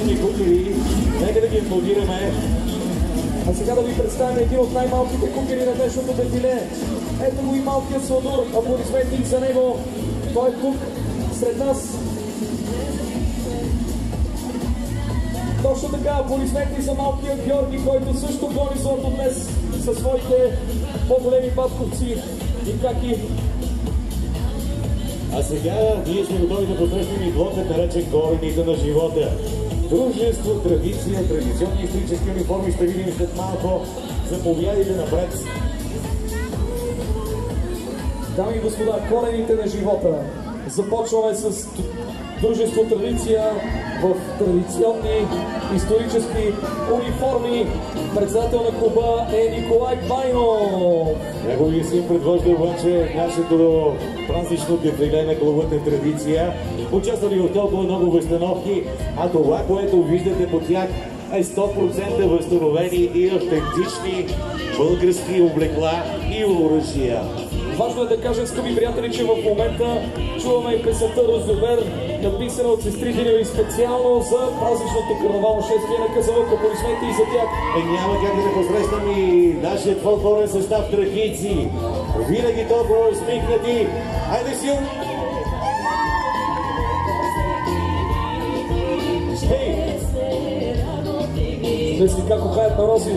традиционни кукери. Нека да ги аплодираме. А сега да ви представим един от най-малките кукери на днешното дефиле. Ето го и малкият Сладур. Аплодисменти за него. Той е тук сред нас. Точно така, аплодисменти за малкия Георги, който също гони злато днес със своите по-големи батковци и каки. А сега ние сме готови да посрещнем и блокът, наречен Корените на живота. Дружество, традиция, традиционни исторически униформи ще видим след малко. Заповядайте напред. Дами и господа, Корените на живота. Започваме с дружество традиция в традиционни исторически униформи. Председател на клуба е Николай Байнов. Неговия син предвожда обаче нашето празнично дефиле на клубата традиция. Участвали в толкова много възстановки, а това, което виждате по тях, е 100% възстановени и автентични български облекла и оръжия. Важно е да кажем, скъпи приятели, че в момента чуваме и песента Розовер, написана от сестри Динева и специално за празничното карнавално шествие на Казанлък. Аплодисменти и за тях. Няма как да посрещам и нашият фолклорен състав тракийци. Винаги толкова усмихнати. Хайде силно! Весли како хаят на рози.